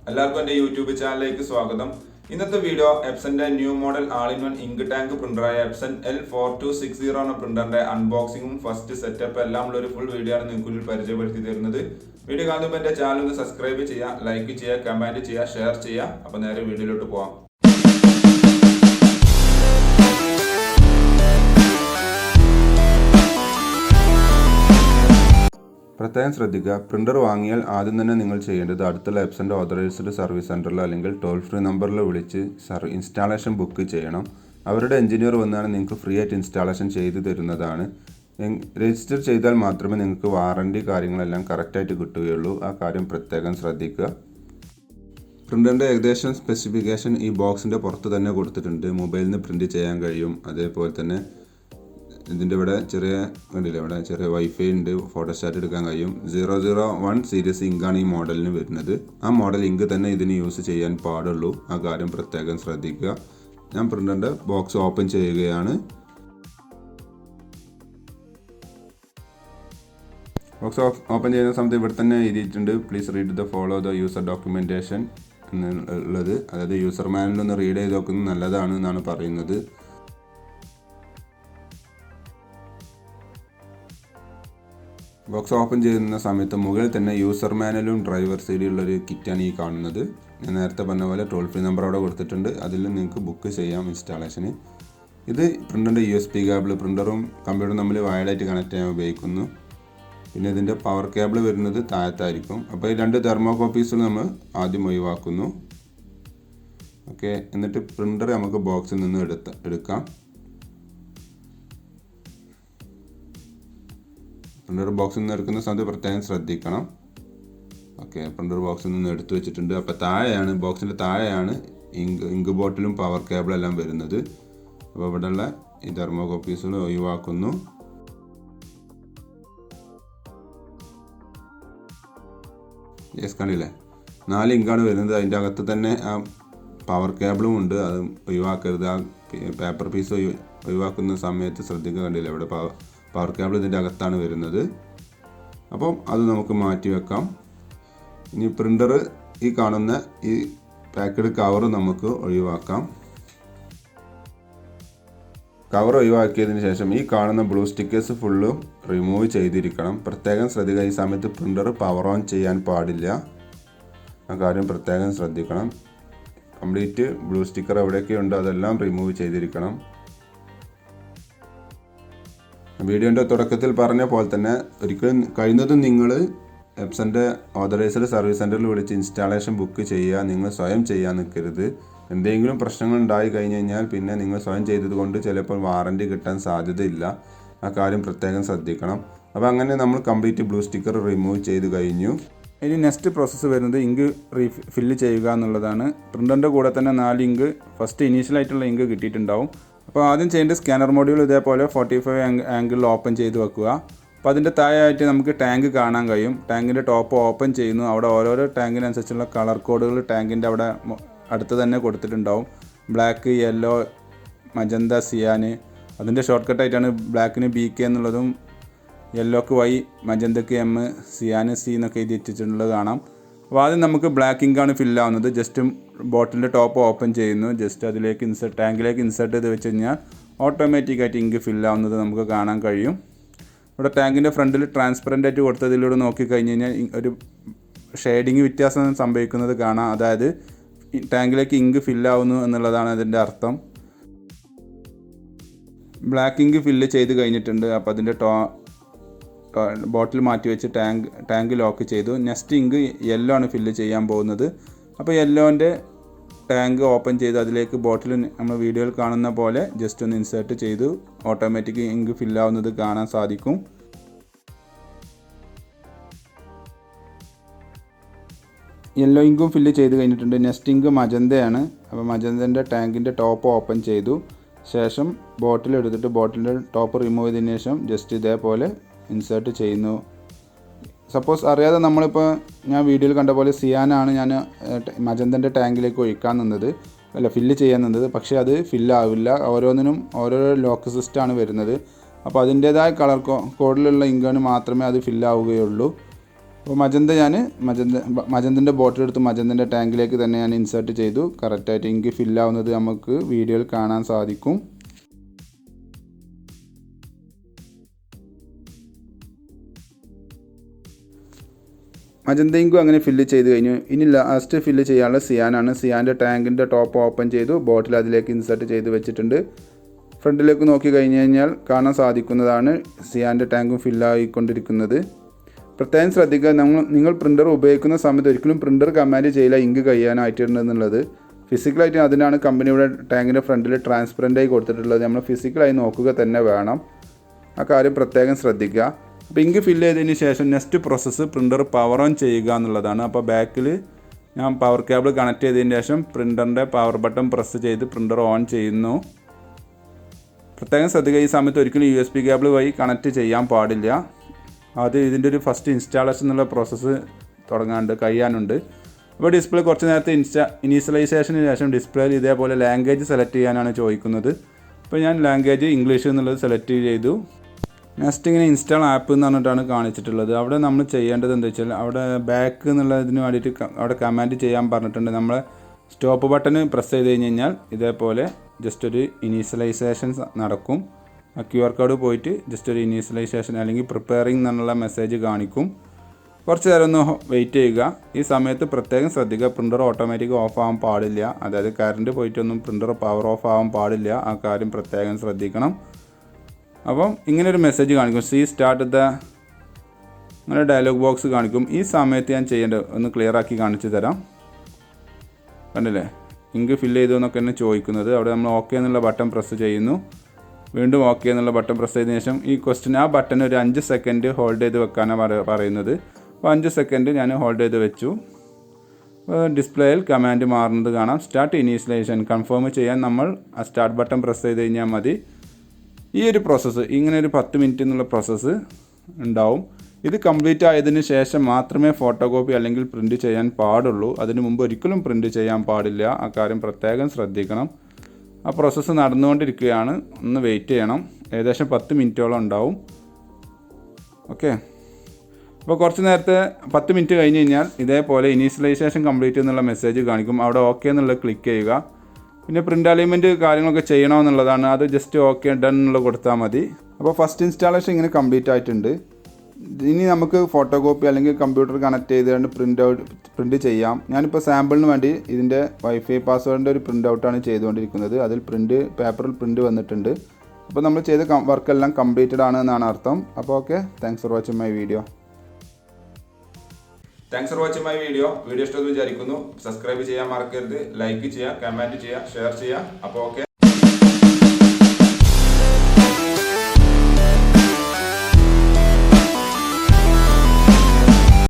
എല്ലാവർക്കും എൻ്റെ യൂട്യൂബ് ചാനലിലേക്ക് സ്വാഗതം. ഇന്നത്തെ വീഡിയോ എപ്സന്റെ new model all in one ink tank പ്രിന്ററായ എപ്സൺ L4260 എന്ന പ്രിന്ററിന്റെ അൺബോക്സിംഗും ഫസ്റ്റ് സെറ്റപ്പ് എല്ലാം ഉള്ള ഒരു ഫുൾ വീഡിയോ ആണ് നിങ്ങൾക്ക് പരിചയപ്പെടുത്തി തരുന്നത്. വീഡിയോ കാണുമ്പോൾ എൻ്റെ ചാനൽ ഒന്ന് സബ്സ്ക്രൈബ് ചെയ്യുക, ലൈക്ക് ചെയ്യുക, കമന്റ് ചെയ്യുക, ഷെയർ ചെയ്യുക. അപ്പോൾ നേരെ വീഡിയോയിലോട്ട് പോകാം. പ്രത്യേകം ശ്രദ്ധിക്കുക, പ്രിൻ്റർ വാങ്ങിയാൽ ആദ്യം തന്നെ നിങ്ങൾ ചെയ്യേണ്ടത് അടുത്തുള്ള എപ്സൻ്റെ ഓതറൈസ്ഡ് സർവീസ് സെൻറ്ററിലോ അല്ലെങ്കിൽ ടോൾ ഫ്രീ നമ്പറിലോ വിളിച്ച് ഇൻസ്റ്റാളേഷൻ ബുക്ക് ചെയ്യണം. അവരുടെ എഞ്ചിനീയർ വന്നാണ് നിങ്ങൾക്ക് ഫ്രീ ആയിട്ട് ഇൻസ്റ്റാളേഷൻ ചെയ്തു തരുന്നതാണ്. രജിസ്റ്റർ ചെയ്താൽ മാത്രമേ നിങ്ങൾക്ക് വാറണ്ടി കാര്യങ്ങളെല്ലാം കറക്റ്റായിട്ട് കിട്ടുകയുള്ളൂ. ആ കാര്യം പ്രത്യേകം ശ്രദ്ധിക്കുക. പ്രിൻ്ററിൻ്റെ ഏകദേശം സ്പെസിഫിക്കേഷൻ ഈ ബോക്സിൻ്റെ പുറത്ത് തന്നെ കൊടുത്തിട്ടുണ്ട്. മൊബൈലിൽ നിന്ന് പ്രിൻറ്റ് ചെയ്യാൻ കഴിയും. അതേപോലെ തന്നെ ഇതിൻ്റെ ഇവിടെ ഇവിടെ ചെറിയ വൈഫൈ ഉണ്ട്, ഫോട്ടോസ്റ്റാറ്റ് എടുക്കാൻ കഴിയും. 001 സീരീസ് ഇങ്കാണ് ഈ മോഡലിന് വരുന്നത്. ആ മോഡൽ ഇങ്ക് തന്നെ ഇതിന് യൂസ് ചെയ്യാൻ പാടുള്ളൂ. ആ കാര്യം പ്രത്യേകം ശ്രദ്ധിക്കുക. ഞാൻ പ്രിൻ്ററിൻ്റെ ബോക്സ് ഓപ്പൺ ചെയ്യുകയാണ്. ബോക്സ് ഓപ്പൺ ചെയ്യുന്ന സമയത്ത് ഇവിടെ തന്നെ എഴുതിയിട്ടുണ്ട്, please read the follow the user documentation എന്നുള്ളത്. അതായത് യൂസർ മാനുവൽ ഒന്ന് റീഡ് ചെയ്ത് നോക്കുന്നത് നല്ലതാണ് എന്നാണ് പറയുന്നത്. ബോക്സ് ഓപ്പൺ ചെയ്യുന്ന സമയത്ത് മുകളിൽ തന്നെ യൂസർ മാനുവലും ഡ്രൈവർ സൈഡിലുള്ളൊരു കിറ്റാണ് ഈ കാണുന്നത്. ഞാൻ നേരത്തെ പറഞ്ഞ പോലെ ടോൾ ഫ്രീ നമ്പർ അവിടെ കൊടുത്തിട്ടുണ്ട്. അതിൽ നിങ്ങൾക്ക് ബുക്ക് ചെയ്യാം ഇൻസ്റ്റാളേഷന്. ഇത് പ്രിൻ്ററിൻ്റെ USB കേബിൾ പ്രിൻ്ററും കമ്പ്യൂട്ടറും തമ്മിൽ വയർഡായിട്ട് കണക്ട് ചെയ്യാൻ ഉപയോഗിക്കുന്നു. പിന്നെ ഇതിൻ്റെ പവർ കേബിൾ വരുന്നത് താഴത്തായിരിക്കും. അപ്പോൾ ഈ 2 തെർമോകോപ്പീസുകൾ നമ്മൾ ആദ്യം ഒഴിവാക്കുന്നു. ഓക്കെ, എന്നിട്ട് പ്രിൻ്റർ നമുക്ക് ബോക്സിൽ നിന്ന് എടുക്കാം. പ്രിൻ്റർ ബോക്സിൽ നിന്ന് എടുക്കുന്ന സമയത്ത് പ്രത്യേകം ശ്രദ്ധിക്കണം. ഓക്കെ, പ്രിൻ്റർ ബോക്സിൽ നിന്ന് എടുത്തു വെച്ചിട്ടുണ്ട്. അപ്പോൾ ബോക്സിൻ്റെ താഴെയാണ് ഇങ്ക് ബോട്ടിലും പവർ കേബിളും എല്ലാം വരുന്നത്. അപ്പോൾ ഇവിടെയുള്ള ഈ തെർമോകോപ്പീസുകൾ ഒഴിവാക്കുന്നു. യെസ്, കണ്ടില്ലേ, 4 ഇങ്കാണ് വരുന്നത്. അതിൻ്റെ അകത്ത് തന്നെ ആ പവർ കേബിളും ഉണ്ട്. അത് ഒഴിവാക്കരുത്. ആ പേപ്പർ പീസ് ഒഴിവാക്കുന്ന സമയത്ത് ശ്രദ്ധിക്കുക. കണ്ടില്ലേ, ഇവിടെ പവർ കേബിൾ ഇതിൻ്റെ അകത്താണ് വരുന്നത്. അപ്പം അത് നമുക്ക് മാറ്റി വെക്കാം. ഇനി പ്രിൻ്റർ ഈ കാണുന്ന ഈ പാക്കഡ് കവർ നമുക്ക് ഒഴിവാക്കാം. കവർ ഒഴിവാക്കിയതിന് ശേഷം ഈ കാണുന്ന ബ്ലൂ സ്റ്റിക്കേഴ്സ് ഫുള്ള് റിമൂവ് ചെയ്തിരിക്കണം. പ്രത്യേകം ശ്രദ്ധിക്കുക, ഈ സമയത്ത് പ്രിൻ്റർ പവർ ഓൺ ചെയ്യാൻ പാടില്ല. ആ കാര്യം പ്രത്യേകം ശ്രദ്ധിക്കണം. കംപ്ലീറ്റ് ബ്ലൂ സ്റ്റിക്കർ എവിടെയൊക്കെ ഉണ്ടോ അതെല്ലാം റിമൂവ് ചെയ്തിരിക്കണം. വീഡിയോൻ്റെ തുടക്കത്തിൽ പറഞ്ഞ പോലെ തന്നെ ഒരിക്കലും കഴിയുന്നതും നിങ്ങൾ എപ്സൻ്റെ ഓതറൈസ്ഡ് സർവീസ് സെൻറ്ററിൽ വിളിച്ച് ഇൻസ്റ്റാളേഷൻ ബുക്ക് ചെയ്യുക. നിങ്ങൾ സ്വയം ചെയ്യാൻ നിൽക്കരുത്. എന്തെങ്കിലും പ്രശ്നങ്ങൾ ഉണ്ടായി കഴിഞ്ഞ് കഴിഞ്ഞാൽ പിന്നെ നിങ്ങൾ സ്വയം ചെയ്തത് കൊണ്ട് ചിലപ്പോൾ വാറണ്ടി കിട്ടാൻ സാധ്യതയില്ല. ആ കാര്യം പ്രത്യേകം ശ്രദ്ധിക്കണം. അപ്പോൾ അങ്ങനെ നമ്മൾ കംപ്ലീറ്റ് ബ്ലൂ സ്റ്റിക്കർ റിമൂവ് ചെയ്ത് കഴിഞ്ഞു. ഇനി നെക്സ്റ്റ് പ്രോസസ്സ് വരുന്നത് ഇങ്ക് ഫില്ല് ചെയ്യുക എന്നുള്ളതാണ്. പ്രിൻ്ററിൻ്റെ കൂടെ തന്നെ 4 ഇങ്ക് ഫസ്റ്റ് ഇനീഷ്യലായിട്ടുള്ള ഇങ്ക് കിട്ടിയിട്ടുണ്ടാവും. അപ്പോൾ ആദ്യം ചെയ്യേണ്ട സ്കാനർ മോഡ്യൂൾ ഇതേപോലെ 45 ആംഗിളിൽ ഓപ്പൺ ചെയ്ത് വെക്കുക. അപ്പോൾ അതിൻ്റെ താഴെയായിട്ട് നമുക്ക് ടാങ്ക് കാണാൻ കഴിയും. ടാങ്കിൻ്റെ ടോപ്പ് ഓപ്പൺ ചെയ്യുന്നു. അവിടെ ഓരോരോ ടാങ്കിനനുസരിച്ചുള്ള കളർ കോഡുകൾ ടാങ്കിൻ്റെ അവിടെ അടുത്ത് തന്നെ കൊടുത്തിട്ടുണ്ടാവും. Black, yellow, magenta, cyan. അതിൻ്റെ ഷോർട്ട് കട്ടായിട്ടാണ് ബ്ലാക്കിന് BK എന്നുള്ളതും യെല്ലോക്ക് Y, മജന്തക്ക് M, സിയാന് C എന്നൊക്കെ എഴുതി വെച്ചിട്ടുള്ളത് കാണാം. അപ്പോൾ ആദ്യം നമുക്ക് ബ്ലാക്ക് ഇങ്കാണ് ഫില്ലാവുന്നത്. ജസ്റ്റ് ബോട്ടിലിൻ്റെ ടോപ്പ് ഓപ്പൺ ചെയ്യുന്നു. ജസ്റ്റ് അതിലേക്ക് ടാങ്കിലേക്ക് ഇൻസേർട്ട് ചെയ്ത് വെച്ച് കഴിഞ്ഞാൽ ഓട്ടോമാറ്റിക്കായിട്ട് ഇങ്ക് ഫില്ലാവുന്നത് നമുക്ക് കാണാൻ കഴിയും. ഇവിടെ ടാങ്കിൻ്റെ ഫ്രണ്ടിൽ ട്രാൻസ്പെറൻ്റ് ആയിട്ട് കൊടുത്തതിലൂടെ നോക്കിക്കഴിഞ്ഞ് കഴിഞ്ഞാൽ ഒരു ഷെയ്ഡിങ് വ്യത്യാസം സംഭവിക്കുന്നത് കാണാം. അതായത് ടാങ്കിലേക്ക് ഇങ്ക് ഫില്ലാവുന്നു എന്നുള്ളതാണ് അതിൻ്റെ അർത്ഥം. ബ്ലാക്ക് ഇങ്ക് ഫില്ല് ചെയ്ത് കഴിഞ്ഞിട്ടുണ്ട്. അപ്പോൾ അതിൻ്റെ ബോട്ടിൽ മാറ്റി വെച്ച് ടാങ്ക് ലോക്ക് ചെയ്തു. നെക്സ്റ്റ് ഇങ്ക് യെല്ലോ ആണ് ഫില്ല് ചെയ്യാൻ പോകുന്നത്. അപ്പോൾ യെല്ലോൻ്റെ ടാങ്ക് ഓപ്പൺ ചെയ്ത് അതിലേക്ക് ബോട്ടിൽ നമ്മൾ വീഡിയോയിൽ കാണുന്ന പോലെ ജസ്റ്റ് ഒന്ന് ഇൻസേർട്ട് ചെയ്തു. ഓട്ടോമാറ്റിക് ഇങ്ക് ഫില്ലാവുന്നത് കാണാൻ സാധിക്കും. യെല്ലോ ഇങ്കും ഫില്ല് ചെയ്ത് കഴിഞ്ഞിട്ടുണ്ട്. നെക്സ്റ്റ് ഇങ്ക് മജന്തയാണ്. അപ്പോൾ മജന്തൻ്റെ ടാങ്കിൻ്റെ ടോപ്പ് ഓപ്പൺ ചെയ്തു. ശേഷം ബോട്ടിൽ എടുത്തിട്ട് ബോട്ടിലിൻ്റെ ടോപ്പ് റിമൂവ് ചെയ്തതിന് ശേഷം ജസ്റ്റ് ഇതേപോലെ ഇൻസേർട്ട് ചെയ്യുന്നു. സപ്പോസ് അറിയാതെ നമ്മളിപ്പോൾ ഞാൻ വീഡിയോയിൽ കണ്ട പോലെ സിയാനാണ് ഞാൻ മജന്തൻ്റെ ടാങ്കിലേക്ക് ഒഴിക്കാൻ നിന്നത്, ഫില്ല് ചെയ്യാൻ നിന്നത്. പക്ഷേ അത് ഫില്ലാവില്ല. ഓരോന്നിനും ഓരോരോ ലോക്ക് സിസ്റ്റമാണ് വരുന്നത്. അപ്പോൾ അതിൻ്റേതായ കളർ കോഡിലുള്ള ഇങ്കാണ് മാത്രമേ അത് ഫില്ലാവുകയുള്ളൂ. അപ്പോൾ മജന്തൻ്റെ ബോട്ടിൽ എടുത്ത് മജന്തൻ്റെ ടാങ്കിലേക്ക് തന്നെ ഞാൻ ഇൻസേർട്ട് ചെയ്തു. കറക്റ്റായിട്ട് ഇങ്ക് ഫില്ലാവുന്നത് നമുക്ക് വീഡിയോയിൽ കാണാൻ സാധിക്കും. മജന്ത ഇങ്കും അങ്ങനെ ഫില്ല് ചെയ്ത് കഴിഞ്ഞു. ഇനി ലാസ്റ്റ് ഫില്ല് ചെയ്യാനുള്ള സിയാനാണ്. സിയാൻ്റെ ടാങ്കിൻ്റെ ടോപ്പ് ഓപ്പൺ ചെയ്തു, ബോട്ടിൽ അതിലേക്ക് ഇൻസേർട്ട് ചെയ്ത് വെച്ചിട്ടുണ്ട്. ഫ്രണ്ടിലേക്ക് നോക്കി കഴിഞ്ഞ് കഴിഞ്ഞാൽ കാണാൻ സാധിക്കുന്നതാണ് സിയാൻ്റെ ടാങ്കും ഫില്ലായിക്കൊണ്ടിരിക്കുന്നത്. പ്രത്യേകം ശ്രദ്ധിക്കുക, നിങ്ങൾ പ്രിൻ്റർ ഉപയോഗിക്കുന്ന സമയത്ത് ഒരിക്കലും പ്രിൻ്റർ കമാൻഡ് ചെയ്യില്ല ഇങ്ക് കഴിയാനായിട്ടുണ്ടെന്നുള്ളത്. ഫിസിക്കലായിട്ട് അതിനാണ് കമ്പനിയുടെ ടാങ്കിൻ്റെ ഫ്രണ്ടിൽ ട്രാൻസ്പെറൻ്റായി കൊടുത്തിട്ടുള്ളത്. നമ്മൾ ഫിസിക്കലായി നോക്കുക തന്നെ വേണം. ആ കാര്യം പ്രത്യേകം ശ്രദ്ധിക്കുക. അപ്പോൾ ഇങ്ക് ഫില്ല് ചെയ്തതിന് ശേഷം next process printer power on ചെയ്യുക എന്നുള്ളതാണ്. അപ്പോൾ ബാക്കിൽ ഞാൻ പവർ കേബിൾ കണക്ട് ചെയ്തതിന് ശേഷം പ്രിൻ്ററിൻ്റെ പവർ ബട്ടൺ പ്രസ് ചെയ്ത് പ്രിൻ്റർ ഓൺ ചെയ്യുന്നു. പ്രത്യേകം ശ്രദ്ധിക്കുക, ഈ സമയത്ത് ഒരിക്കലും USB കേബിൾ വഴി കണക്ട് ചെയ്യാൻ പാടില്ല. അത് ഇതിൻ്റെ ഒരു ഫസ്റ്റ് ഇൻസ്റ്റാളേഷൻ എന്നുള്ള പ്രോസസ്സ് കഴിയാനുണ്ട്. അപ്പോൾ ഡിസ്പ്ലേ കുറച്ച് നേരത്തെ ഇനീഷ്യലൈസേഷന് ശേഷം ഡിസ്പ്ലേയിൽ ഇതേപോലെ ലാംഗ്വേജ് സെലക്ട് ചെയ്യാനാണ് ചോദിക്കുന്നത്. അപ്പോൾ ഞാൻ ലാംഗ്വേജ് ഇംഗ്ലീഷ് എന്നുള്ളത് സെലക്ട് ചെയ്തു. നെക്സ്റ്റ് ഇങ്ങനെ ഇൻസ്റ്റാൾ ആപ്പ് എന്ന് പറഞ്ഞിട്ടാണ് കാണിച്ചിട്ടുള്ളത്. അവിടെ നമ്മൾ ചെയ്യേണ്ടത് എന്താ വെച്ചാൽ അവിടെ ബാക്ക് എന്നുള്ളതിന് വേണ്ടിയിട്ട് അവിടെ കമാൻഡ് ചെയ്യാൻ പറഞ്ഞിട്ടുണ്ട്. നമ്മൾ സ്റ്റോപ്പ് ബട്ടൺ പ്രസ് ചെയ്ത് കഴിഞ്ഞ് കഴിഞ്ഞാൽ ഇതേപോലെ ജസ്റ്റ് ഒരു ഇനീഷ്യലൈസേഷൻ നടക്കും. ആ QR കോഡ് പോയിട്ട് ജസ്റ്റ് ഒരു ഇനീഷ്യലൈസേഷൻ അല്ലെങ്കിൽ പ്രിപ്പയറിംഗ് എന്നുള്ള മെസ്സേജ് കാണിക്കും. കുറച്ച് നേരം ഒന്ന് വെയിറ്റ് ചെയ്യുക. ഈ സമയത്ത് പ്രത്യേകം ശ്രദ്ധിക്കുക, പ്രിൻ്റർ ഓട്ടോമാറ്റിക് ഓഫ് ആവാൻ പാടില്ല. അതായത് കറണ്ട് പോയിട്ടൊന്നും പ്രിൻ്റർ പവർ ഓഫ് ആവാൻ പാടില്ല. ആ കാര്യം പ്രത്യേകം ശ്രദ്ധിക്കണം. അപ്പം ഇങ്ങനൊരു മെസ്സേജ് കാണിക്കും, സ്റ്റാർട്ട് അങ്ങനെ ഡയലോഗ് ബോക്സ് കാണിക്കും. ഈ സമയത്ത് ഞാൻ ചെയ്യേണ്ടത് ഒന്ന് ക്ലിയർ ആക്കി കാണിച്ചു തരാം. കണ്ടില്ലേ, ഇങ്ക് ഫില്ല് ചെയ്തു എന്നൊക്കെ എന്നെ ചോദിക്കുന്നത്. അവിടെ നമ്മൾ ഓക്കെ എന്നുള്ള ബട്ടൺ പ്രസ് ചെയ്യുന്നു. വീണ്ടും ഓക്കെ എന്നുള്ള ബട്ടൺ പ്രസ് ചെയ്തതിന് ശേഷം ഈ ക്വസ്റ്റ്യൻ ആ ബട്ടൺ ഒരു 5 സെക്കൻഡ് ഹോൾഡ് ചെയ്ത് വെക്കാനാണ് പറയുന്നത്. അപ്പോൾ 5 സെക്കൻഡ് ഞാൻ ഹോൾഡ് ചെയ്ത് വെച്ചു. ഡിസ്പ്ലേയിൽ കമാൻഡ് മാറുന്നത് കാണാം. സ്റ്റാർട്ട് ഇനീഷ്യലൈസേഷൻ കൺഫേം ചെയ്യാൻ നമ്മൾ ആ സ്റ്റാർട്ട് ബട്ടൺ പ്രസ് ചെയ്ത് കഴിഞ്ഞാൽ മതി. ഈ ഒരു പ്രോസസ്സ് ഇങ്ങനെ ഒരു 10 മിനിറ്റ് എന്നുള്ള പ്രോസസ്സ് ഉണ്ടാവും. ഇത് കംപ്ലീറ്റ് ആയതിനു ശേഷം മാത്രമേ ഫോട്ടോ കോപ്പി അല്ലെങ്കിൽ പ്രിൻറ്റ് ചെയ്യാൻ പാടുള്ളൂ. അതിനു മുമ്പ് ഒരിക്കലും പ്രിൻറ്റ് ചെയ്യാൻ പാടില്ല. ആ കാര്യം പ്രത്യേകം ശ്രദ്ധിക്കണം. ആ പ്രോസസ്സ് നടന്നുകൊണ്ടിരിക്കുകയാണ്. ഒന്ന് വെയിറ്റ് ചെയ്യണം. ഏകദേശം 10 മിനിറ്റോളം ഉണ്ടാവും. ഓക്കെ, അപ്പോൾ കുറച്ച് നേരത്തെ 10 മിനിറ്റ് കഴിഞ്ഞ് കഴിഞ്ഞാൽ ഇതേപോലെ ഇനീഷ്യലൈസേഷൻ കംപ്ലീറ്റ് എന്നുള്ള മെസ്സേജ് കാണിക്കും. അവിടെ ഓക്കെ എന്നുള്ളത് ക്ലിക്ക് ചെയ്യുക. പിന്നെ പ്രിൻ്റ് അലൈൻമെൻറ്റ് കാര്യങ്ങളൊക്കെ ചെയ്യണമെന്നുള്ളതാണ്. അത് ജസ്റ്റ് ഓക്കെ ഡൺ എന്നുള്ളത് കൊടുത്താൽ മതി. അപ്പോൾ ഫസ്റ്റ് ഇൻസ്റ്റാളേഷൻ ഇങ്ങനെ കംപ്ലീറ്റ് ആയിട്ടുണ്ട്. ഇനി നമുക്ക് ഫോട്ടോ കോപ്പി അല്ലെങ്കിൽ കമ്പ്യൂട്ടർ കണക്ട് ചെയ്തുകൊണ്ട് പ്രിൻറ്റ് ചെയ്യാം. ഞാനിപ്പോൾ സാമ്പിളിന് വേണ്ടി ഇതിൻ്റെ വൈഫൈ പാസ്വേഡിൻ്റെ ഒരു പ്രിൻ്റ് ഔട്ടാണ് ചെയ്തുകൊണ്ടിരിക്കുന്നത്. അതിൽ പേപ്പറിൽ പ്രിൻ്റ് വന്നിട്ടുണ്ട്. അപ്പോൾ നമ്മൾ ചെയ്ത വർക്കെല്ലാം കംപ്ലീറ്റഡ് ആണ് എന്നാണ് അർത്ഥം. അപ്പോൾ okay, thanks for watching my video. Video ഇഷ്ടമെന്ന് വിചാരിക്കുന്നു. സബ്സ്ക്രൈബ് ചെയ്യാൻ മറക്കരുത്. ലൈക്ക് ചെയ്യുക, കമൻറ്റ് ചെയ്യുക, ഷെയർ ചെയ്യുക. അപ്പോൾ ഓക്കെ.